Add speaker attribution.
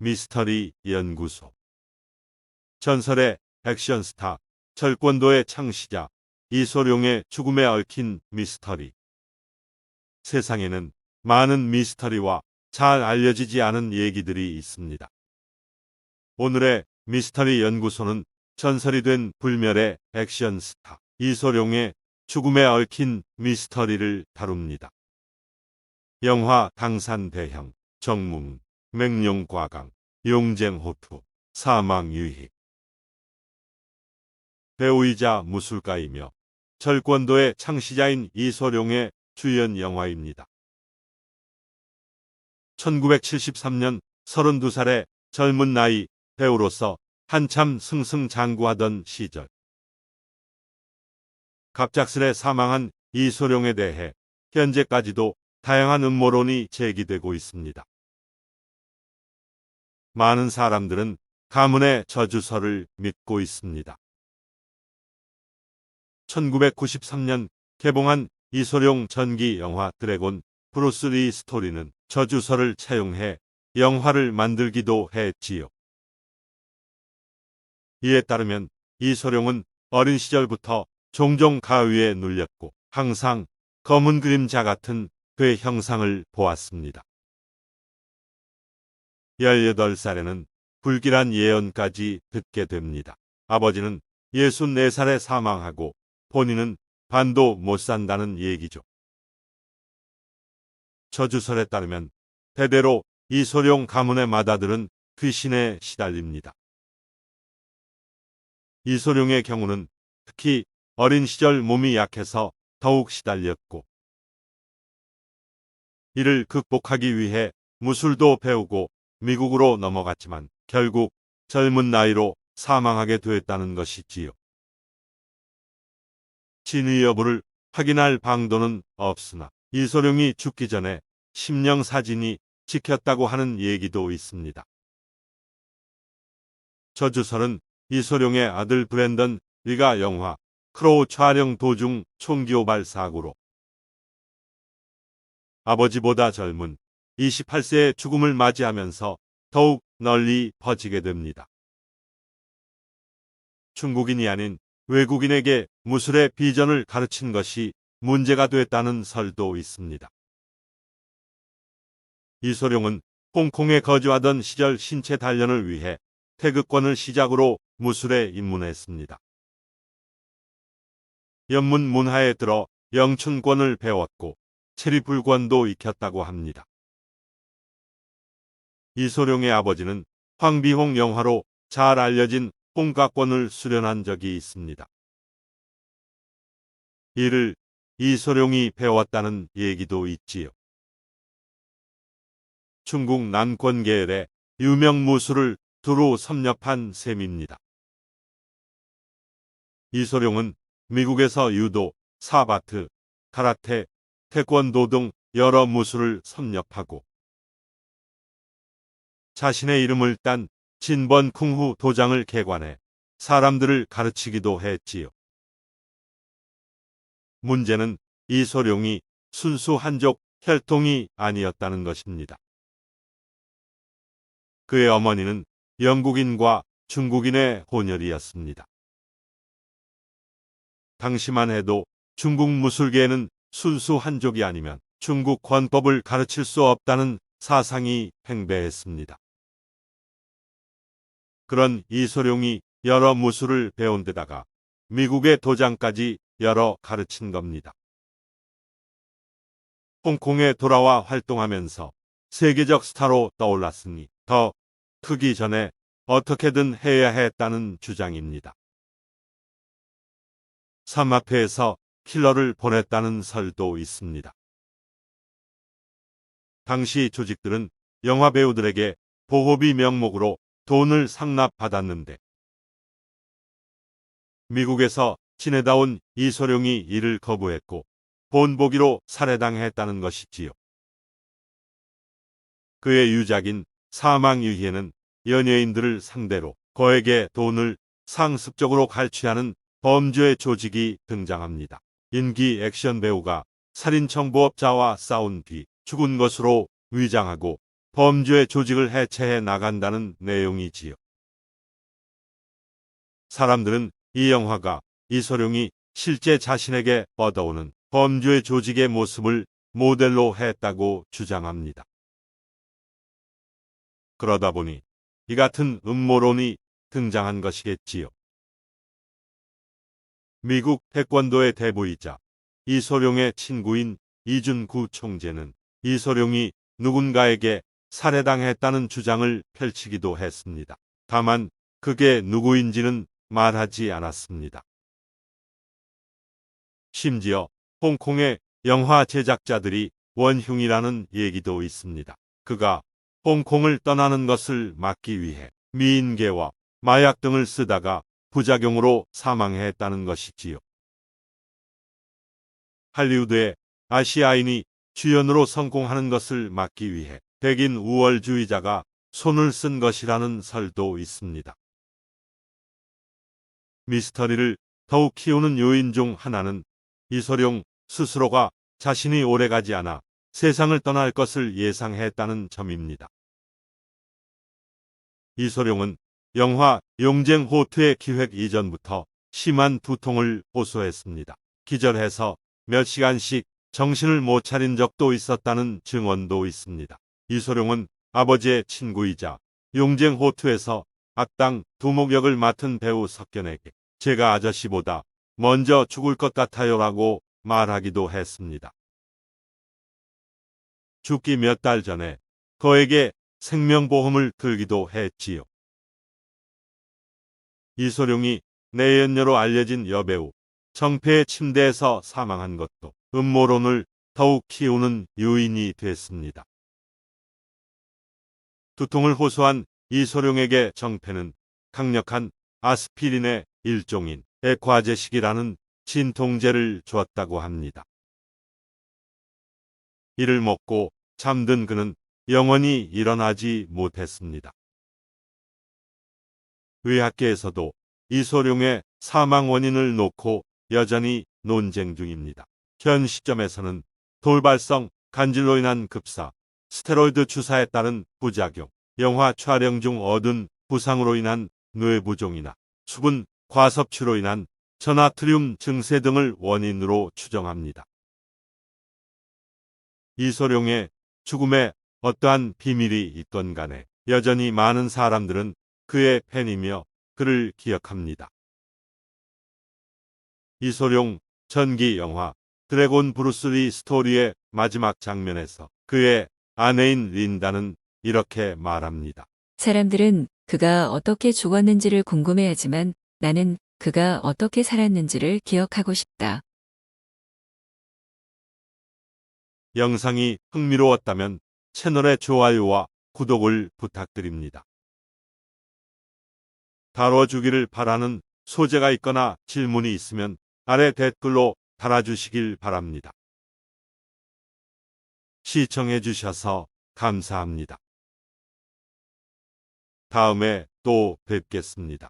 Speaker 1: 미스터리 연구소. 전설의 액션 스타, 철권도의 창시자 이소룡의 죽음에 얽힌 미스터리. 세상에는 많은 미스터리와 잘 알려지지 않은 얘기들이 있습니다. 오늘의 미스터리 연구소는 전설이 된 불멸의 액션 스타 이소룡의 죽음에 얽힌 미스터리를 다룹니다. 영화 당산대형, 정문, 맹룡과강, 용쟁호투, 사망유희. 배우이자 무술가이며 철권도의 창시자인 이소룡의 주연 영화입니다. 1973년 32살의 젊은 나이 배우로서 한참 승승장구하던 시절, 갑작스레 사망한 이소룡에 대해 현재까지도 다양한 음모론이 제기되고 있습니다. 많은 사람들은 가문의 저주설을 믿고 있습니다. 1993년 개봉한 이소룡 전기 영화 드래곤 브루스 리 스토리는 저주설을 차용해 영화를 만들기도 했지요. 이에 따르면 이소룡은 어린 시절부터 종종 가위에 눌렸고 항상 검은 그림자 같은 그의 형상을 보았습니다. 18살에는 불길한 예언까지 듣게 됩니다. 아버지는 64살에 사망하고 본인은 반도 못 산다는 얘기죠. 저주설에 따르면 대대로 이소룡 가문의 맏아들은 귀신에 시달립니다. 이소룡의 경우는 특히 어린 시절 몸이 약해서 더욱 시달렸고, 이를 극복하기 위해 무술도 배우고 미국으로 넘어갔지만 결국 젊은 나이로 사망하게 되었다는 것이지요. 진위 여부를 확인할 방도는 없으나 이소룡이 죽기 전에 심령 사진이 찍혔다고 하는 얘기도 있습니다. 저주설은 이소룡의 아들 브랜던 리가 영화 크로우 촬영 도중 총기오발 사고로 아버지보다 젊은 28세의 죽음을 맞이하면서 더욱 널리 퍼지게 됩니다. 중국인이 아닌 외국인에게 무술의 비전을 가르친 것이 문제가 됐다는 설도 있습니다. 이소룡은 홍콩에 거주하던 시절 신체 단련을 위해 태극권을 시작으로 무술에 입문했습니다. 연문 문화에 들어 영춘권을 배웠고 체리불권도 익혔다고 합니다. 이소룡의 아버지는 황비홍 영화로 잘 알려진 홍가권을 수련한 적이 있습니다. 이를 이소룡이 배웠다는 얘기도 있지요. 중국 난권 계열의 유명 무술을 두루 섭렵한 셈입니다. 이소룡은 미국에서 유도, 사바트, 카라테, 태권도 등 여러 무술을 섭렵하고 자신의 이름을 딴 진번 쿵후 도장을 개관해 사람들을 가르치기도 했지요. 문제는 이소룡이 순수 한족 혈통이 아니었다는 것입니다. 그의 어머니는 영국인과 중국인의 혼혈이었습니다. 당시만 해도 중국 무술계에는 순수 한족이 아니면 중국 권법을 가르칠 수 없다는 사상이 팽배했습니다. 그런 이소룡이 여러 무술을 배운 데다가 미국의 도장까지 여러 가르친 겁니다. 홍콩에 돌아와 활동하면서 세계적 스타로 떠올랐으니 더 크기 전에 어떻게든 해야 했다는 주장입니다. 삼합회에서 킬러를 보냈다는 설도 있습니다. 당시 조직들은 영화 배우들에게 보호비 명목으로 돈을 상납받았는데 미국에서 지내다 온 이소룡이 이를 거부했고 본보기로 살해당했다는 것이지요. 그의 유작인 사망유희에는 연예인들을 상대로 거액의 돈을 상습적으로 갈취하는 범죄 조직이 등장합니다. 인기 액션 배우가 살인청부업자와 싸운 뒤 죽은 것으로 위장하고 범죄 조직을 해체해 나간다는 내용이지요. 사람들은 이 영화가 이소룡이 실제 자신에게 얻어오는 범죄 조직의 모습을 모델로 했다고 주장합니다. 그러다 보니 이 같은 음모론이 등장한 것이겠지요. 미국 태권도의 대부이자 이소룡의 친구인 이준구 총재는 이소룡이 누군가에게 살해당했다는 주장을 펼치기도 했습니다. 다만 그게 누구인지는 말하지 않았습니다. 심지어 홍콩의 영화 제작자들이 원흉이라는 얘기도 있습니다. 그가 홍콩을 떠나는 것을 막기 위해 미인계와 마약 등을 쓰다가 부작용으로 사망했다는 것이지요. 할리우드의 아시아인이 주연으로 성공하는 것을 막기 위해 백인 우월주의자가 손을 쓴 것이라는 설도 있습니다. 미스터리를 더욱 키우는 요인 중 하나는 이소룡 스스로가 자신이 오래가지 않아 세상을 떠날 것을 예상했다는 점입니다. 이소룡은 영화 용쟁호투의 기획 이전부터 심한 두통을 호소했습니다. 기절해서 몇 시간씩 정신을 못 차린 적도 있었다는 증언도 있습니다. 이소룡은 아버지의 친구이자 용쟁호투에서 악당 두목 역을 맡은 배우 석견에게 제가 아저씨보다 먼저 죽을 것 같아요라고 말하기도 했습니다. 죽기 몇 달 전에 그에게 생명보험을 들기도 했지요. 이소룡이 내연녀로 알려진 여배우 정패의 침대에서 사망한 것도 음모론을 더욱 키우는 요인이 됐습니다. 두통을 호소한 이소룡에게 정패는 강력한 아스피린의 일종인 액화제식이라는 진통제를 주었다고 합니다. 이를 먹고 잠든 그는 영원히 일어나지 못했습니다. 의학계에서도 이소룡의 사망 원인을 놓고 여전히 논쟁 중입니다. 현 시점에서는 돌발성 간질로 인한 급사, 스테로이드 주사에 따른 부작용, 영화 촬영 중 얻은 부상으로 인한 뇌부종이나 수분 과섭취로 인한 저나트륨 증세 등을 원인으로 추정합니다. 이소룡의 죽음에 어떠한 비밀이 있건 간에 여전히 많은 사람들은 그의 팬이며 그를 기억합니다. 이소룡 전기 영화 드래곤 브루스 리 스토리의 마지막 장면에서 그의 아내인 린다는 이렇게 말합니다.
Speaker 2: 사람들은 그가 어떻게 죽었는지를 궁금해하지만 나는 그가 어떻게 살았는지를 기억하고 싶다.
Speaker 1: 영상이 흥미로웠다면 채널의 좋아요와 구독을 부탁드립니다. 다뤄주기를 바라는 소재가 있거나 질문이 있으면 아래 댓글로 달아주시길 바랍니다. 시청해주셔서 감사합니다. 다음에 또 뵙겠습니다.